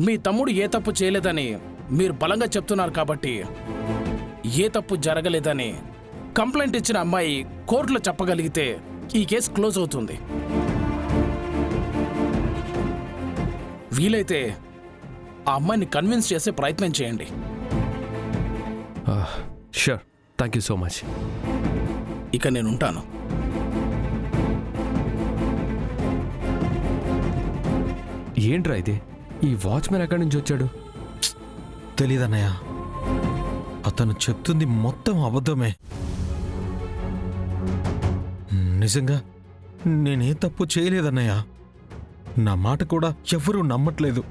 మీ తమ్ముడు ఏ తప్పు చేయలేదని మీరు బలంగా చెప్తున్నారు కాబట్టి ఏ తప్పు జరగలేదని కంప్లైంట్ ఇచ్చిన అమ్మాయి కోర్టులో చెప్పగలిగితే ఈ కేసు క్లోజ్ అవుతుంది. వీలైతే ఆ అమ్మాయిని కన్విన్స్ చేసే ప్రయత్నం చేయండి. Sure, thank you so much. ఇక నేను ఉంటాను. ఏంట్రా ఇది? ఈ వాచ్మెన్ ఎక్కడి నుంచి వచ్చాడు? తెలీదన్నయ్య, అతను చెప్తుంది మొత్తం అబద్ధమే. నిజంగా నేనే తప్పు చేయలేదన్నయ్య. నా మాట కూడా ఎవరూ నమ్మట్లేదు.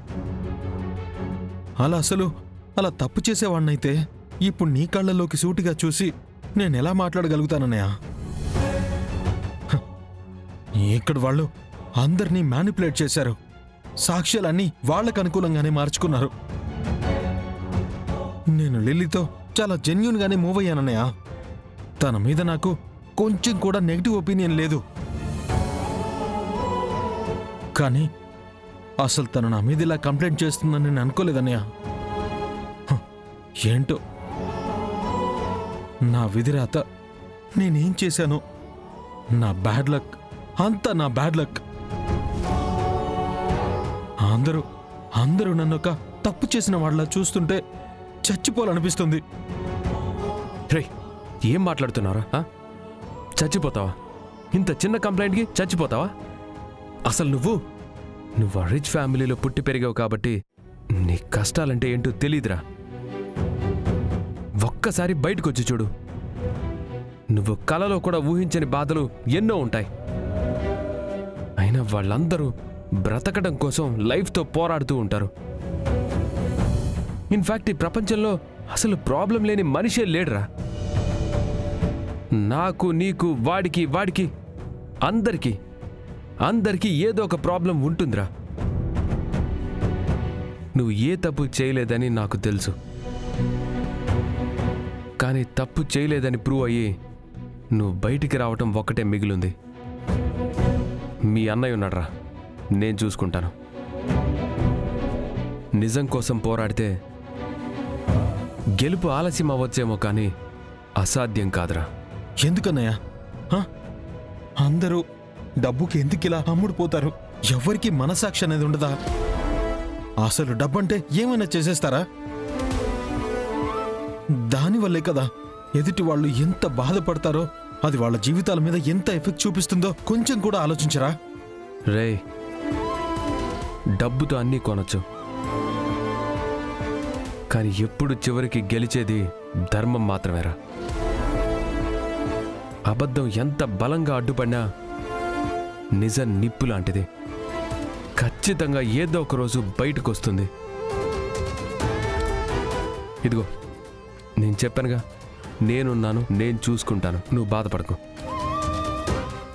అలా తప్పు చేసేవాణ్ణైతే ఇప్పుడు నీ కళ్ళలోకి సూటిగా చూసి నేనెలా మాట్లాడగలుగుతానన్నయ్య? ఇక్కడ వాళ్ళు అందరినీ మ్యానిపులేట్ చేశారు. సాక్ష్యాలన్నీ వాళ్లకు అనుకూలంగానే మార్చుకున్నారు. నేను లిల్లీతో చాలా జెన్యూన్గానే మూవ్ అయ్యానన్నయ్య. తన మీద నాకు కొంచెం కూడా నెగిటివ్ ఒపీనియన్ లేదు. కానీ అసలు తను నా మీద ఇలా కంప్లైంట్ చేస్తుందని నేను అనుకోలేదన్నయ్య. ఏంటో నా విధిరాత, నేనేం చేశాను? నా బ్యాడ్ లక్, అంతా నా బ్యాడ్ లక్. అందరూ నన్ను ఒక తప్పు చేసిన వాళ్ళ చూస్తుంటే చచ్చిపోవాలనిపిస్తుంది. రే, ఏం మాట్లాడుతున్నారా? చచ్చిపోతావా? ఇంత చిన్న కంప్లైంట్కి చచ్చిపోతావా? అసలు నువ్వు రిచ్ ఫ్యామిలీలో పుట్టి పెరిగావు కాబట్టి నీ కష్టాలంటే ఏంటో తెలీదురా. ఒక్కసారి బయటకొచ్చి చూడు. నువ్వు కలలో కూడా ఊహించని బాధలు ఎన్నో ఉంటాయి. అయినా వాళ్ళందరూ బ్రతకడం కోసం లైఫ్తో పోరాడుతూ ఉంటారు. ఇన్ఫ్యాక్ట్ ఈ ప్రపంచంలో అసలు ప్రాబ్లం లేని మనిషే లేడురా. నాకు, నీకు, వాడికి అందరికీ ఏదో ఒక ప్రాబ్లం ఉంటుందిరా. నువ్వు ఏ తప్పు చేయలేదని నాకు తెలుసు. కానీ తప్పు చేయలేదని ప్రూవ్ అయ్యి నువ్వు బయటికి రావటం ఒక్కటే మిగిలింది. మీ అన్నయ్య ఉన్నాడ్రా, నేను చూసుకుంటాను. నిజం కోసం పోరాడితే గెలుపు ఆలస్యం అవ్వచ్చేమో కానీ అసాధ్యం కాదురా. ఎందుకన్నయ్య? అందరూ డబ్బుకి ఎందుకిలా అమ్ముడుపోతారు? ఎవరికి మనసాక్షి అనేది ఉండదా? అసలు డబ్బంటే ఏమైనా చేసేస్తారా? దానివల్లే కదా ఎదుటి వాళ్ళు ఎంత బాధపడతారో, అది వాళ్ళ జీవితాల మీద ఎంత ఎఫెక్ట్ చూపిస్తుందో కొంచెం కూడా ఆలోచించరా? రే, డబ్బుతో అన్నీ కొనొచ్చు, కానీ ఎప్పుడు చివరికి గెలిచేది ధర్మం మాత్రమేరా. అబద్ధం ఎంత బలంగా అడ్డుపడినా నిజం నిప్పు లాంటిది. ఖచ్చితంగా ఏదో ఒక రోజు బయటకు వస్తుంది. ఇదిగో నేను చెప్పానుగా, నేనున్నాను, నేను చూసుకుంటాను, నువ్వు బాధపడకు.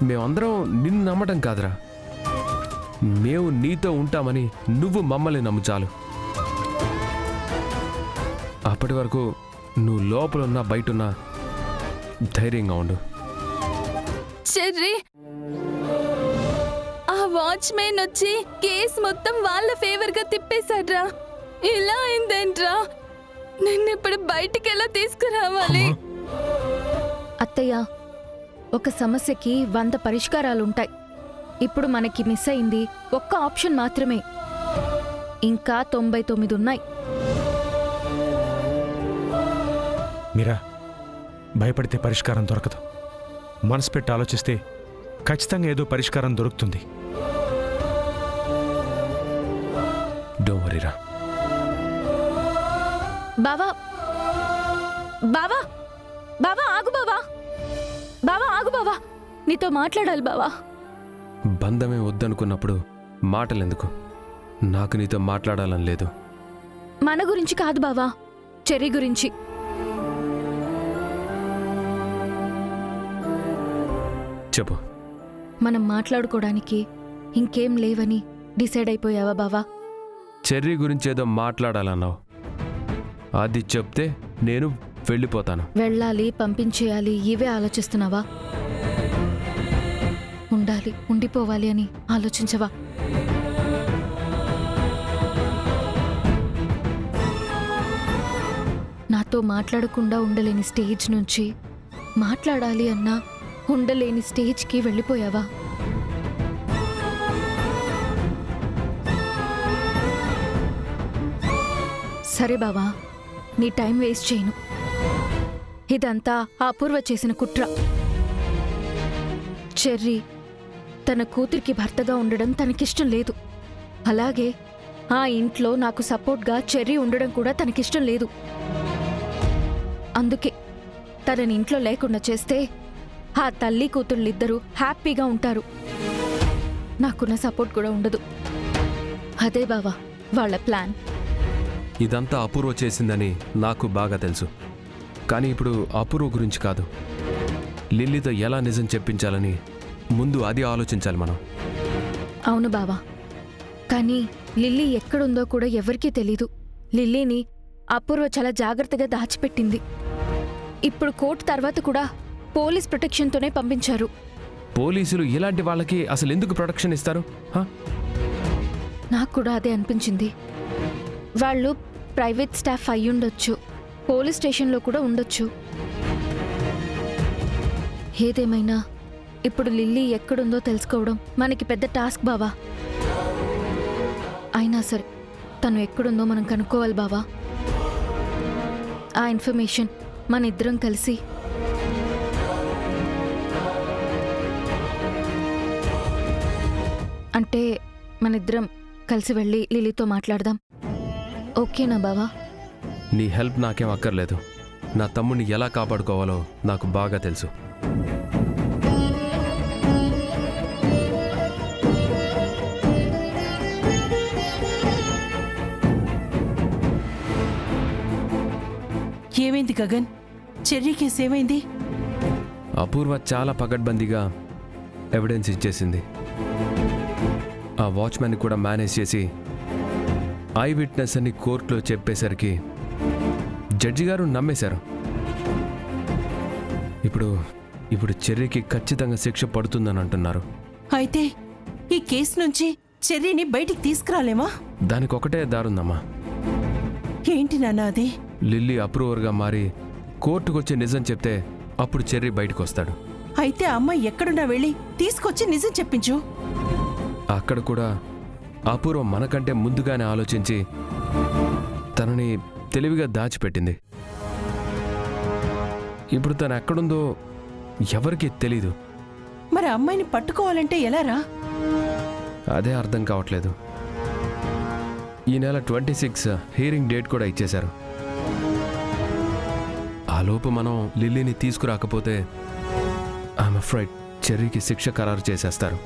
మేమందరం నిన్ను నమ్మటం కాదురా, మేము నీతో ఉంటామని నువ్వు మమ్మల్ని నమ్ము చాలు. అప్పటి వరకు నువ్వు లోపలున్నా బయటున్నా ధైర్యంగా ఉండు. చెర్రీ, ఆ వాచ్మెన్ వచ్చి కేసు మొత్తం వాళ్ళ ఫేవర్ గా తిప్పేశాడ్రా. ఇలా అయిందేంట్రా? నిన్నిప్పుడు బయటికి ఎలా తీసుకురావాలి? అత్తయ్య, ఒక సమస్యకి 100 పరిష్కారాలుంటాయి. ఇప్పుడు మనకి మిస్ అయింది ఒక్క ఆప్షన్ మాత్రమే. ఇంకా 99 ఉన్నాయి. మీరా, భయపడితే పరిష్కారం దొరకదు. మనసు పెట్టి ఆలోచిస్తే ఖచ్చితంగా ఏదో పరిష్కారం దొరుకుతుంది. డోంట్ వరీరా. బావా, బావా, బావా ఆగు బావా, బావా ఆగు బావా, నీతో మాట్లాడాలి బావా. బంధమే వద్దనుకున్నప్పుడు మాటలెందుకు? నాకు నీతో మాట్లాడాలని లేదు. మన గురించి కాదు బావా, చెర్రీ గురించి. చెప్పు. మనం మాట్లాడుకోవడానికి ఇంకేం లేవని డిసైడ్ అయిపోయావా బావా? చెర్రీ గురించి ఏదో మాట్లాడాలన్నావు, అది చెప్తే నేను వెళ్ళిపోతాను. వెళ్ళాలి, పంపించేయాలి ఇవే ఆలోచిస్తున్నావా? ఉండాలి, ఉండిపోవాలి అని ఆలోచించవా? నాతో మాట్లాడకుండా ఉండలేని స్టేజ్ నుంచి మాట్లాడాలి అన్నా ఉండలేని స్టేజ్కి వెళ్ళిపోయావా? సరే బావా, నీ టైం వేస్ట్ చేయను. ఇదంతా ఆ అపూర్వ చేసిన కుట్ర. చెర్రీ తన కూతురికి భర్తగా ఉండడం తనకిష్టం లేదు. అలాగే ఆ ఇంట్లో నాకు సపోర్ట్గా చెర్రీ ఉండడం కూడా తనకిష్టం లేదు. అందుకే తనని ఇంట్లో లేకుండా చేస్తే ఆ తల్లి కూతుళ్ళిద్దరూ హ్యాపీగా ఉంటారు. నాకున్న సపోర్ట్ కూడా ఉండదు. అదే బావా వాళ్ళ ప్లాన్. ఇదంతా అపూర్వ చేసిందని నాకు బాగా తెలుసు. కానీ ఇప్పుడు అపూర్వ గురించి కాదు, లిల్లీతో ఎలా నిజం చెప్పించాలని ముందు అది ఆలోచించాలి మనం. అవును బావా, కానీ లిల్లీ ఎక్కడుందో కూడా ఎవరికీ తెలీదు. లిల్లీని అపూర్వ చాలా జాగ్రత్తగా దాచిపెట్టింది. ఇప్పుడు కోర్టు తర్వాత కూడా పోలీస్ ప్రొటెక్షన్తోనే పంపించారు. పోలీసులు ఇలాంటి వాళ్ళకి అసలు ఎందుకు ప్రొటెక్షన్ ఇస్తారు? నాకు కూడా అదే అనిపించింది. వాళ్ళు ప్రైవేట్ స్టాఫ్ అయ్యుండొచ్చు, పోలీస్ స్టేషన్లో కూడా ఉండొచ్చు. ఏదేమైనా ఇప్పుడు లిల్లీ ఎక్కడుందో తెలుసుకోవడం మనకి పెద్ద టాస్క్ బావా. అయినా సరే తను ఎక్కడుందో మనం కనుక్కోవాలి బావా. ఆ ఇన్ఫర్మేషన్ మన ఇద్దరం కలిసి అంటే మనిద్దరం కలిసి వెళ్ళి లిలీతో మాట్లాడదాం. ఓకేనా బావా? నీ హెల్ప్ నాకేం అక్కర్లేదు. నా తమ్ముడిని ఎలా కాపాడుకోవాలో నాకు బాగా తెలుసు. ఏమైంది గగన్? చెర్రీ కేసు ఏమైంది? అపూర్వ చాలా పకడ్బందీగా ఎవిడెన్స్ ఇచ్చేసింది. ఆ వాచ్మెన్ కూడా మేనేజ్ చేసి ఐ విట్నెస్ అని కోర్టులో చెప్పేసరికి జడ్జి గారు నమ్మేశారు. ఇప్పుడు చెర్రీకి ఖచ్చితంగా శిక్ష పడుతుందని అంటున్నారు. అయితే ఈ కేసు నుంచి చెర్రీని బయటికి తీసుకురాలేమా? దానికి ఒకటే దారుందమ్మా. ఏంటి నాన్న అది? లిల్లీ అప్రూవర్గా మారి కోర్టుకొచ్చి నిజం చెప్తే అప్పుడు చెర్రీ బయటకు వస్తాడు. అయితే అమ్మాయి ఎక్కడున్నా వెళ్ళి తీసుకొచ్చి నిజం చెప్పించు. అక్కడ కూడా అపూర్వ మనకంటే ముందుగానే ఆలోచించి తనని తెలివిగా దాచిపెట్టింది. ఇప్పుడు తను ఎక్కడుందో ఎవరికీ తెలీదు. మరి అమ్మాయిని పట్టుకోవాలంటే ఎలారా? అదే అర్థం కావట్లేదు. ఈ నెల 26 హియరింగ్ డేట్ కూడా ఇచ్చేశారు. ఆ లోపు మనం లిల్లీని తీసుకురాకపోతే ఐఎమ్ అఫ్రైడ్ చెర్రీకి శిక్ష ఖరారు చేసేస్తారు.